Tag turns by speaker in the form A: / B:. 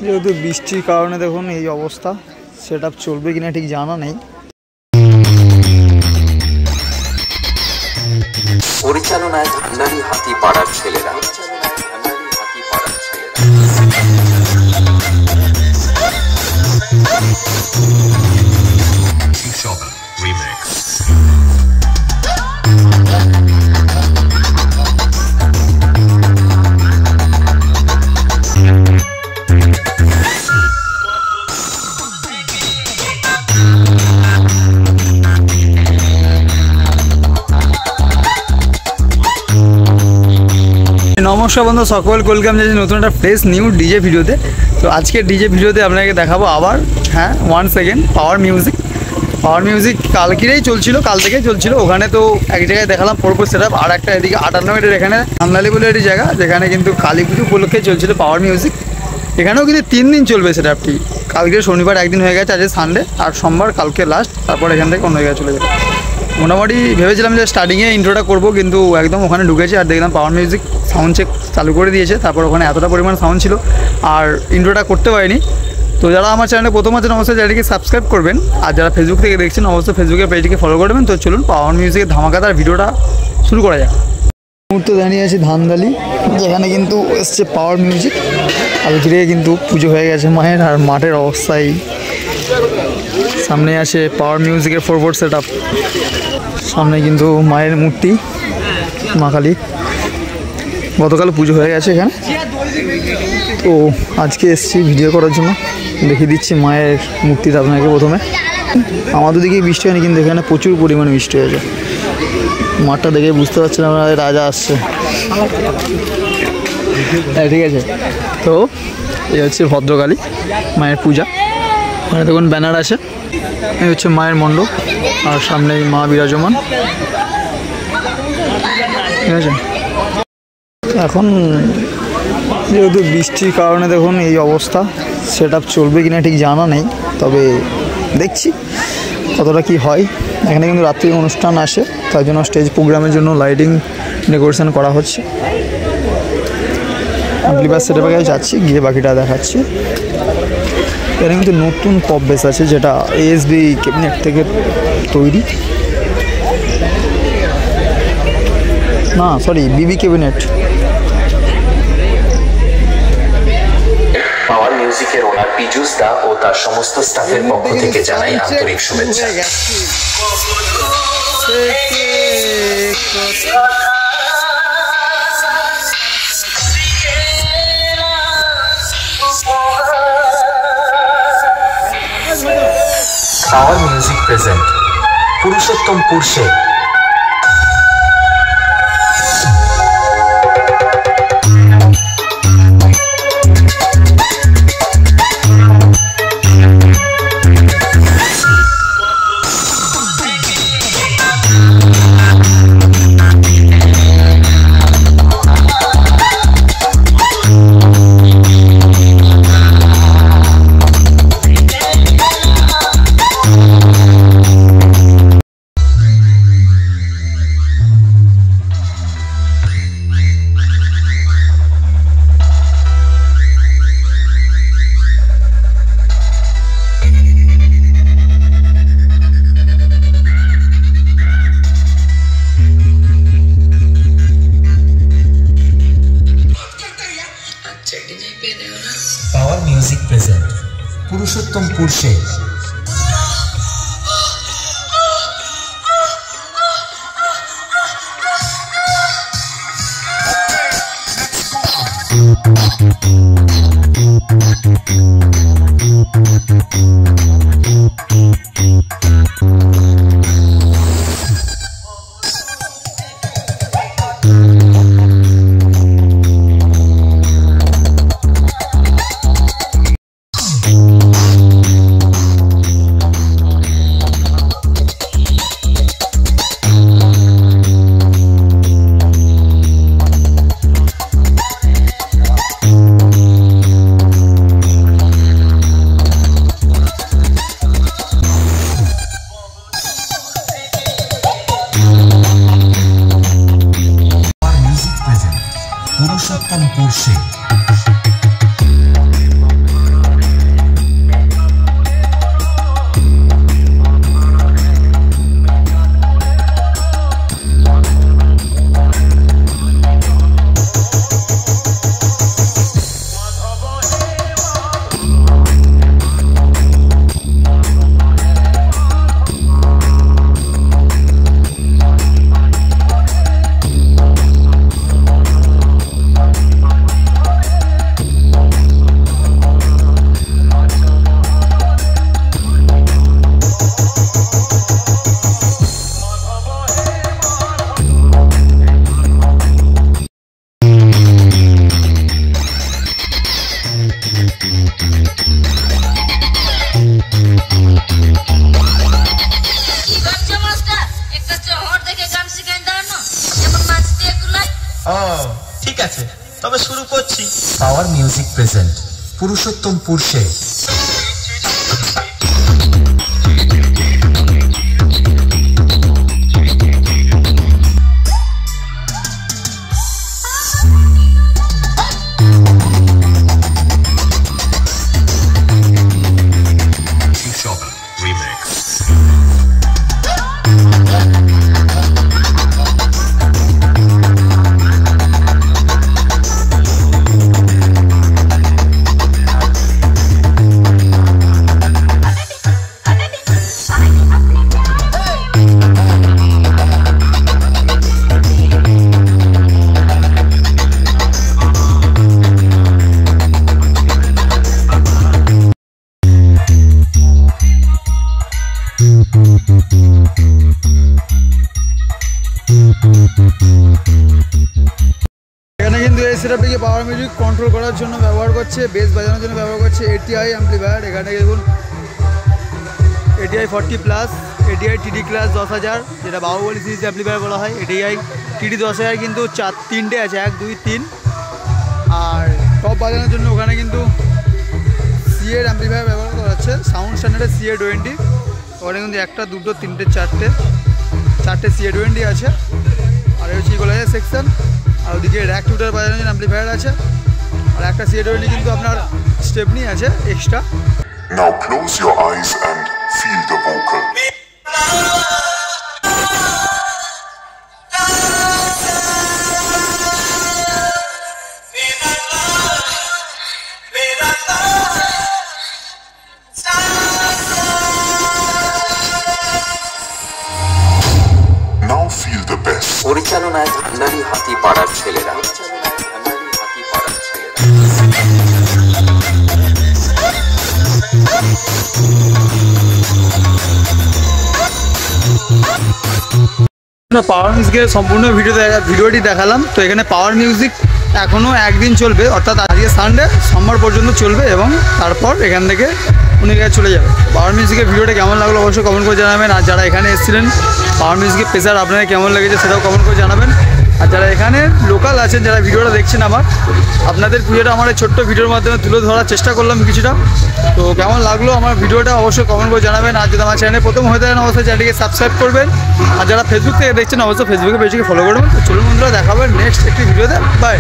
A: যেহেতু বৃষ্টির কারণে দেখুন এই অবস্থা, সেট আপ চলবে কিনা ঠিক জানা নেই।
B: পরিচালনায় ধান্দালি হাতিপাড়ার ছেলেরা।
A: নমস্কার বন্ধু, সকল ওয়েলকাম জানাচ্ছি নতুন একটা ফ্রেশ নিউ ডিজে ভিডিওতে। তো আজকে ডিজে ভিডিওতে আপনাকে দেখাবো আবার ওয়ান সেকেন্ড পাওয়ার মিউজিক কালকেই চলছিল, কাল থেকেই চলছিল। ওখানে তো এক জায়গায় দেখালাম পরপর সেট আপ, আর একটা এদিকে 58 মিনিটের এখানে আমলালি বলে একটি জায়গা, যেখানে কিন্তু কালী পুজো উপলক্ষে চলছিল পাওয়ার মিউজিক। এখানেও কিন্তু 3 দিন চলবে সেট আপটি। কালকে শনিবার একদিন হয়ে গেছে, আজকে সানডে, আর সোমবার কালকে লাস্ট, তারপর এখান থেকে অন্য জায়গায় চলে যাবে। মোটামুটি ভেবেছিলাম যে স্টার্টিংয়ে ইন্ট্রোটা করবো, কিন্তু একদম ওখানে ঢুকেছি আর দেখলাম পাওয়ার মিউজিক সাউন্ড চেক চালু করে দিয়েছে। তারপর ওখানে এতটা পরিমাণ সাউন্ড ছিল আর ইন্ট্রোটা করতে পারিনি। তো যারা আমার চ্যানেলে প্রথম আছেন অবশ্যই চ্যানেলটিকে সাবস্ক্রাইব করবেন, আর যারা ফেসবুক থেকে দেখছেন অবশ্যই ফেসবুকের পেজটিকে ফলো করবেন। তো চলুন পাওয়ার মিউজিকের ধামাকাদার ভিডিওটা শুরু করা যাক। মুহূর্তে দাঁড়িয়ে আছি ধানদালি, যেখানে কিন্তু এসছে পাওয়ার মিউজিক। কালকে কিন্তু পুজো হয়ে গেছে মায়ের, আর মাঠের অবস্থায় সামনে আসে পাওয়ার মিউজিকের 4x সেট আপ। সামনে কিন্তু মায়ের মূর্তি, মা কালী। গতকাল পুজো হয়ে গেছে এখানে, তো আজকে এসেছি ভিডিও করার জন্য। দেখিয়ে দিচ্ছি মায়ের মূর্তিটা আপনাকে। প্রথমে আমাদের দিকে বৃষ্টি হয়নি, কিন্তু এখানে প্রচুর পরিমাণে বৃষ্টি হয়েছে। মাঠটা দেখে বুঝতে পারছেন আমরা, রাজা আসছে। হ্যাঁ ঠিক আছে। তো এই হচ্ছে ভদ্রকালী মায়ের পূজা। মানে দেখুন ব্যানার আছে, এই হচ্ছে মায়ের মণ্ডপ, আর সামনেই মা বিরাজমান। ঠিক আছে। এখন যেহেতু বৃষ্টির কারণে দেখুন এই অবস্থা, সেট আপ চলবে কিনা ঠিক জানা নেই, তবে দেখছি কতটা কি হয়। এখানে কিন্তু রাত্রি অনুষ্ঠান আসে, তার জন্য স্টেজ প্রোগ্রামের জন্য লাইটিং ডেকোরেশন করা হচ্ছে। অ্যাম্পলিফায়ার সেট আপে যাচ্ছি, গিয়ে বাকিটা দেখাচ্ছি। এখানে কিন্তু নতুন পপ বেস আছে, যেটা এএসবি ক্যাবিনেট থেকে তৈরি, না সরি বিবি ক্যাবিনেট।
B: পাওয়ার মিউজিকের ওনার পীযুষ দা ও তার সমস্ত স্টাফের পক্ষ থেকে জানাই আন্তরিক শুভেচ্ছা। পাওয়ার মিউজিক প্রেজেন্ট পুরুষোত্তমপুর সে। পাওয়ার মিউজিক প্রেজেন্ট পুরুষোত্তমপুর সে।
C: ঠিক আছে, তবে শুরু করছি।
B: পাওয়ার মিউজিক প্রেজেন্ট পুরুষোত্তমপুর সে
A: এখানে কিন্তু এই সেটআপটিকে পাওয়ার মিউজিক কন্ট্রোল করার জন্য ব্যবহার করছে, বেস বাজানোর জন্য ব্যবহার করছে ATI অ্যাম্পলিফায়ার। এখানে দেখুন ATI 40+, ATI TD ক্লাস 10,000, যেটা বাহুবলী সিরিজ অ্যাম্পলিফায়ার বলা হয়। ATI TD 10,000 কিন্তু তিনটে আছে, 1, 2, 3। আর টপ বাজানোর জন্য ওখানে কিন্তু CA অ্যাম্পলিফায়ার ব্যবহার করা হচ্ছে, সাউন্ড স্ট্যান্ডার্ডের CA 20। ওখানে কিন্তু 1, 2, 3, 4টে CA 20 আছে। আর হচ্ছে ইকুয়ালাইজার সেকশন, আর ওদিকে র্যাক টুটার বাজানোর জন্য অ্যাম্পলিফায়ার আছে। আর একটা CA 20 কিন্তু আপনার স্টেপনি আছে extra.
D: Now close your eyes and feel the vocal. Now feel the best.
B: পরিচালনায় ভান্ডারী হাতিপাড়ার ছেলেরা
A: পাওয়ার মিউজিকের সম্পূর্ণ ভিডিওটি দেখালাম। তো এখানে পাওয়ার মিউজিক এখনও একদিন চলবে, অর্থাৎ আজকে সানডে, সোমবার পর্যন্ত চলবে এবং তারপর এখান থেকে উনি কাছে চলে যাবে। পাওয়ার মিউজিকের ভিডিওটা কেমন লাগলো অবশ্যই কমেন্ট করে জানাবেন। আর যারা এখানে এসেছিলেন পাওয়ার মিউজিকের প্রেসার আপনাদের কেমন লেগেছে সেটাও কমেন্ট করে জানাবেন। আর যারা এখানে লোকাল আছেন, যারা ভিডিওটা দেখছেন আপনাদের ভিডিওটা আমার ছোট্ট ভিডিওর মাধ্যমে তুলে ধরার চেষ্টা করলাম কিছুটা। তো কেমন লাগলো আমার ভিডিওটা অবশ্যই কমেন্ট করে জানাবেন। আর যদি আমার চ্যানেলে প্রথম হয়ে থাকেন অবশ্যই চ্যানেলটিকে সাবস্ক্রাইব করবেন। আর যারা ফেসবুক থেকে দেখছেন অবশ্যই ফেসবুকে পেজটিকে ফলো করবেন। তো চলুন বন্ধুরা, দেখাবেন নেক্সট একটি ভিডিওতে। বাই।